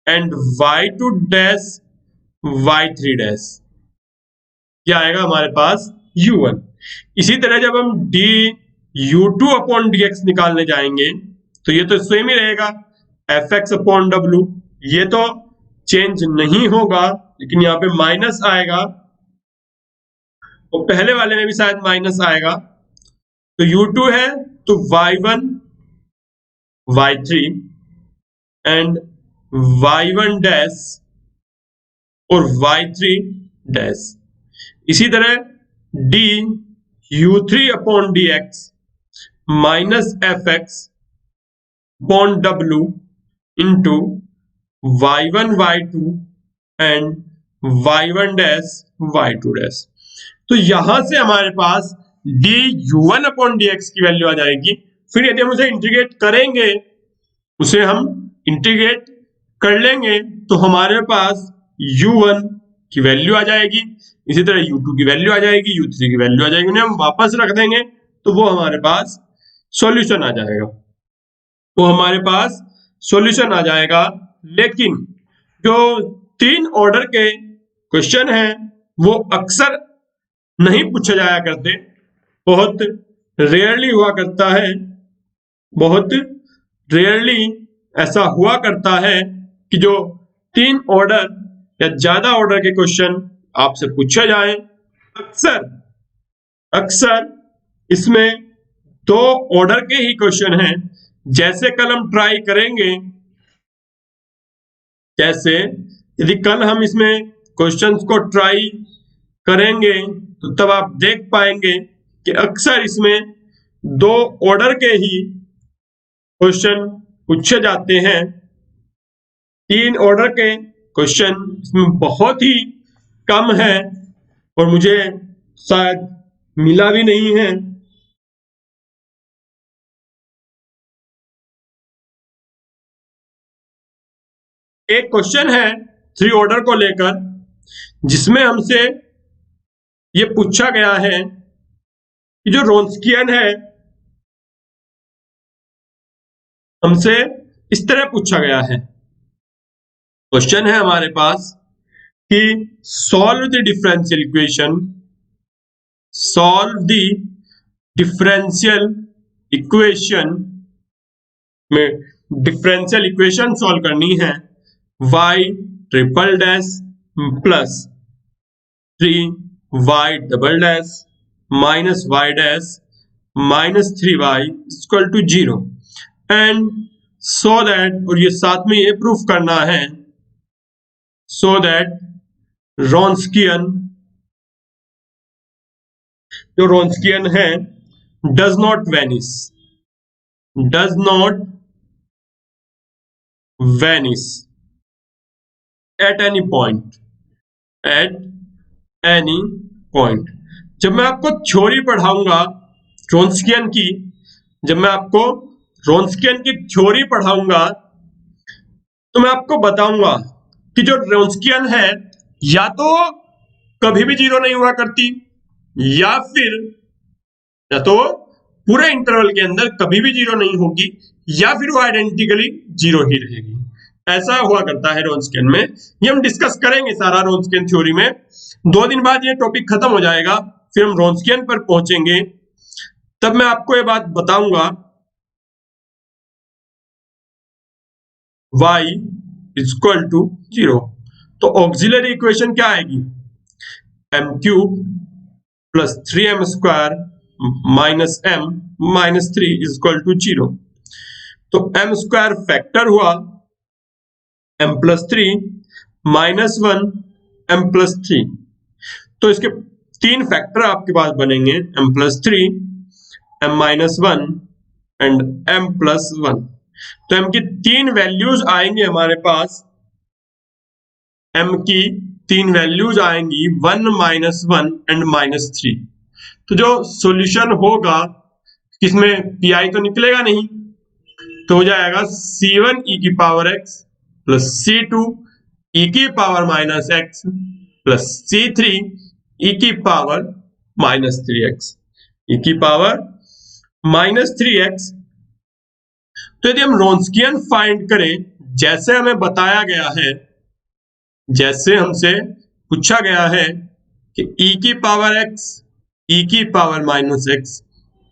and y2 dash y3 dash. क्या आएगा हमारे पास? u1। इसी तरह जब हम d u2 अपॉन dx निकालने जाएंगे तो ये तो सेम ही रहेगा, एफ एक्स अपॉन डब्ल्यू। ये तो चेंज नहीं होगा, लेकिन यहाँ पे माइनस आएगा, और पहले वाले में भी शायद माइनस आएगा। तो u2 है तो y1 y3 and y1 dash और y3 डैश। इसी तरह d u3 upon dx minus F x upon W into y1 y2 and y1 dash y2 dash. तो यहां से हमारे पास डी u1 अपॉन dx की वैल्यू आ जाएगी। फिर यदि हम उसे इंटीग्रेट करेंगे, उसे हम इंटीग्रेट कर लेंगे तो हमारे पास u1 की वैल्यू आ जाएगी, इसी तरह u2 की वैल्यू आ जाएगी, u3 की वैल्यू आ जाएगी। उन्हें हम वापस रख देंगे तो वो हमारे पास सॉल्यूशन आ जाएगा। तो हमारे पास सॉल्यूशन आ जाएगा। लेकिन जो 3 ऑर्डर के क्वेश्चन हैं वो अक्सर नहीं पूछे जाया करते, बहुत रेयरली हुआ करता है, बहुत रेयरली ऐसा हुआ करता है कि जो 3 ऑर्डर या ज्यादा ऑर्डर के क्वेश्चन आपसे पूछे जाएं। अक्सर अक्सर इसमें 2 ऑर्डर के ही क्वेश्चन हैं। जैसे कल हम ट्राई करेंगे, जैसे यदि कल हम इसमें क्वेश्चंस को ट्राई करेंगे तो तब आप देख पाएंगे कि अक्सर इसमें 2 ऑर्डर के ही क्वेश्चन पूछे जाते हैं। 3 ऑर्डर के क्वेश्चन इसमें बहुत ही कम है और मुझे शायद मिला भी नहीं है। एक क्वेश्चन है 3 ऑर्डर को लेकर, जिसमें हमसे ये पूछा गया है कि जो रोन्स्कियन है, हमसे इस तरह पूछा गया है। क्वेश्चन है हमारे पास कि solve the differential equation, solve the differential equation में डिफरेंशियल इक्वेशन सॉल्व करनी है y triple dash plus 3y double dash minus y dash minus 3y equal to 0 and so that, और ये साथ में ये प्रूफ करना है, सो दैट रोन्स्कियन, जो रोन्स्कियन है does not vanish, does not vanish at any point, at any point. जब मैं आपको थ्योरी पढ़ाऊंगा रोन्स्कियन की, जब मैं आपको रोन्स्कियन की थ्योरी पढ़ाऊंगा तो मैं आपको बताऊंगा कि जो रोन्स्कियन है या तो कभी भी 0 नहीं हुआ करती, या तो पूरे इंटरवल के अंदर कभी भी 0 नहीं होगी, या फिर वो आइडेंटिकली 0 ही रहेगी। ऐसा हुआ करता है रोन्स्कियन में। ये हम डिस्कस करेंगे सारा रोन्स्कियन थ्योरी में। 2 दिन बाद ये टॉपिक खत्म हो जाएगा, फिर हम रोन्स्कियन पर पहुंचेंगे, तब मैं आपको ये बात बताऊंगा y इक्वल टू 0। तो ऑक्सिलरी इक्वेशन क्या आएगी? m cube plus 3m square minus m minus 3 equal to 0। तो m स्क्वायर फैक्टर हुआ m plus 3 minus 1 m plus 3। तो इसके 3 फैक्टर आपके पास बनेंगे, m plus 3, m minus 1 and m plus 1। तो m की 3 वैल्यूज आएंगी हमारे पास, m की 3 वैल्यूज आएंगी 1 माइनस 1 एंड माइनस 3। तो जो सॉल्यूशन होगा, इसमें pi तो निकलेगा नहीं, तो हो जाएगा c1 e की power x plus c2 e की power minus x plus c3 e की पावर माइनस 3x, e की पावर माइनस 3x। तो यदि हम रोन्स्कियन फाइंड करें, जैसे हमें बताया गया है, जैसे हमसे पूछा गया है कि e की पावर x, e की पावर माइनस x,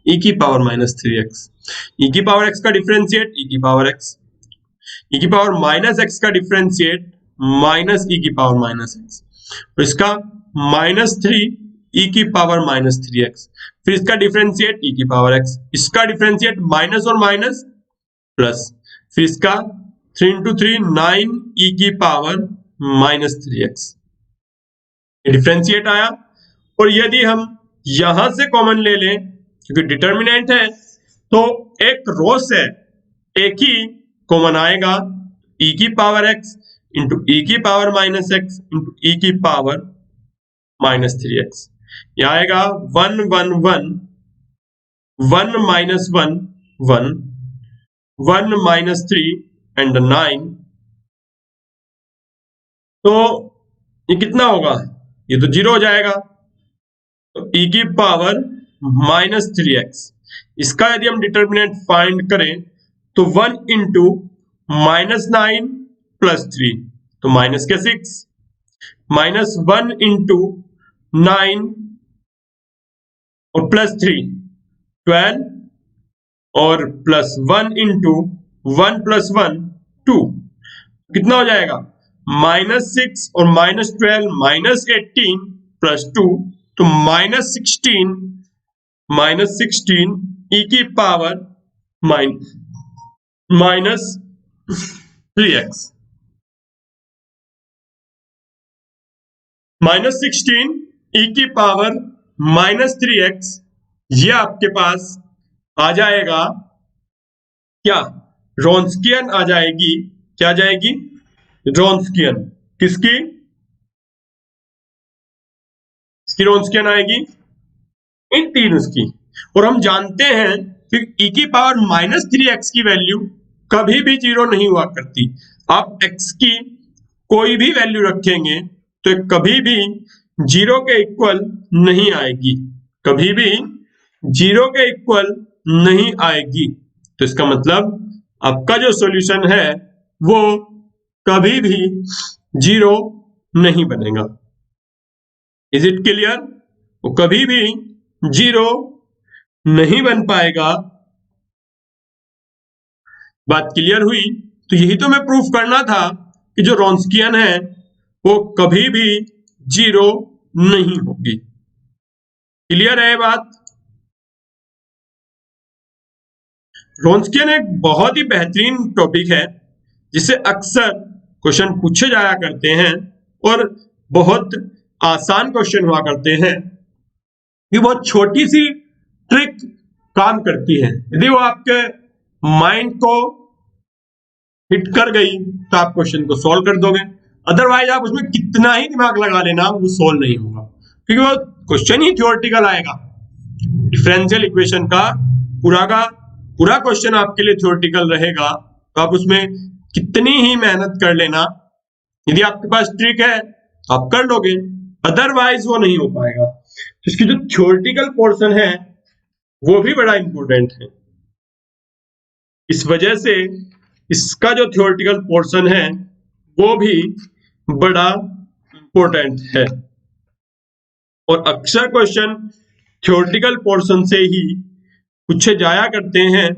e की पावर माइनस 3x, e की पावर x का डिफरेंशिएट e की पावर x, e की पावर माइनस x का डिफरेंशिएट माइनस e की पावर माइनस x, और इसका माइनस 3 e की पावर माइनस 3x, फिर इसका डिफरेंशिएट e की पावर x, इसका डिफरेंशिएट माइनस और माइनस प्लस, फिर इसका 3 इंटू 3 9 e की पावर माइनस 3x, डिफरेंशिएट आया। और यदि हम यहां से कॉमन ले लें, क्योंकि डिटर्मिनेंट है, तो एक रो से एक ही कॉमन आएगा, e की पावर x इंटू e की power minus x into e की पावर माइनस 3x। यह आएगा 1 1 1 1 माइनस 1 1 1 माइनस 3 एंड 9। तो ये कितना होगा? ये तो 0 हो जाएगा। तो e की पावर माइनस 3x, इसका यदि हम डिटर्मिनेंट फाइंड करें तो 1 इंटू माइनस 9 प्लस 3, तो माइनस के 6, माइनस 1 इंटू 9 और +3 12 और +1 इंटू 1 + 1 2 कितना हो जाएगा? -6 और -12 -18 +2 तो -16 e की पावर -3x -16 e की पावर -3x ये आपके पास आ जाएगा क्या? रॉन्स्कियन आ जाएगी। क्या जाएगी? रॉन्स्कियन। किसकी? इसकी रॉन्स्कियन आएगी इन तीन उसकी। और हम जानते हैं कि e की पावर -3x की वैल्यू कभी भी 0 नहीं हुआ करती। आप x की कोई भी वैल्यू रखेंगे तो कभी भी 0 के इक्वल नहीं आएगी, कभी भी 0 के इक्वल नहीं आएगी। तो इसका मतलब आपका जो सॉल्यूशन है वो कभी भी 0 नहीं बनेगा। Is it clear? वो कभी भी 0 नहीं बन पाएगा। बात क्लियर हुई? तो यही तो मैं प्रूफ करना था कि जो रॉन्स्कियन है वो कभी भी 0 नहीं होगी। क्लियर है बात? रॉन्स्कियन एक बहुत ही बेहतरीन टॉपिक है जिससे अक्सर क्वेश्चन पूछे जाया करते हैं और बहुत आसान क्वेश्चन हुआ करते हैं। ये बहुत छोटी सी ट्रिक काम करती है। यदि वो आपके माइंड को हिट कर गई तो आप क्वेश्चन को सॉल्व कर दोगे, अदरवाइज आप उसमें कितना ही दिमाग लगा लेना वो सॉल्व नहीं होगा, क्योंकि वो क्वेश्चन ही थ्योरेटिकल आएगा। डिफरेंशियल इक्वेशन का पूरा क्वेश्चन आपके लिए थ्योरेटिकल रहेगा, तो आप उसमें कितनी ही मेहनत कर लेना, यदि आपके पास ट्रिक है तो आप कर लोगे, अदरवाइज वो नहीं हो पाएगा। तो इसकी जो थ्योरेटिकल पोर्शन है वो भी बड़ा इंपॉर्टेंट है। इस वजह से इसका जो थ्योरेटिकल पोर्शन है वो भी बड़ा इंपॉर्टेंट है। और अक्सर क्वेश्चन थ्योरेटिकल पोर्शन से ही पूछे जाया करते हैं।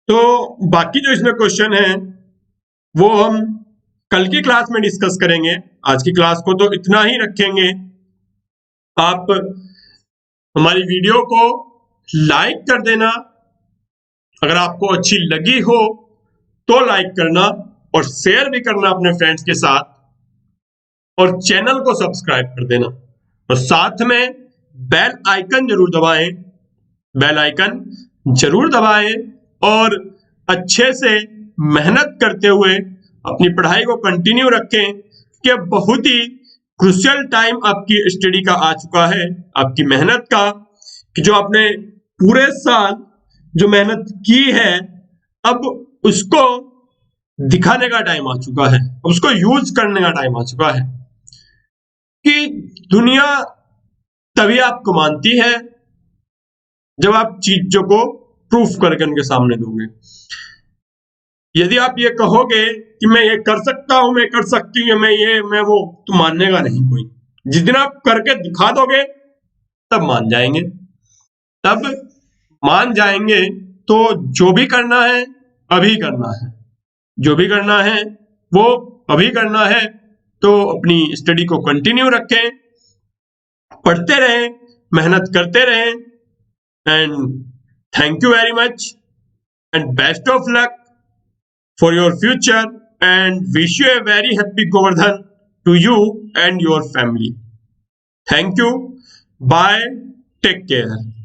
तो बाकी जो इसमें क्वेश्चन है वो हम कल की क्लास में डिस्कस करेंगे। आज की क्लास को तो इतना ही रखेंगे। आप हमारी वीडियो को लाइक कर देना, अगर आपको अच्छी लगी हो तो लाइक करना और शेयर भी करना अपने फ्रेंड्स के साथ, और चैनल को सब्सक्राइब कर देना और साथ में बेल आइकन जरूर दबाएं। बेल आइकन जरूर दबाएं और अच्छे से मेहनत करते हुए अपनी पढ़ाई को कंटिन्यू रखें कि अब बहुत ही क्रूशियल टाइम आपकी स्टडी का आ चुका है, आपकी मेहनत का, कि जो आपने पूरे साल जो मेहनत की है अब उसको दिखाने का टाइम आ चुका है, उसको यूज करने का टाइम आ चुका है। कि दुनिया तभी आपको मानती है जब आप चीजों को प्रूफ करके उनके सामने दोगे। यदि आप ये कहोगे कि मैं ये कर सकता हूं, मैं कर सकती हूँ, मैं वो, तो मानने का नहीं कोई। जिस दिन आप करके दिखा दोगे तब मान जाएंगे, तब मान जाएंगे। तो जो भी करना है अभी करना है, जो भी करना है वो अभी करना है। तो अपनी स्टडी को कंटिन्यू रखें, पढ़ते रहें, मेहनत करते रहें। And thank you very much and best of luck for your future and wish you a very happy Govardhan to you and your family. Thank you. Bye. Take care.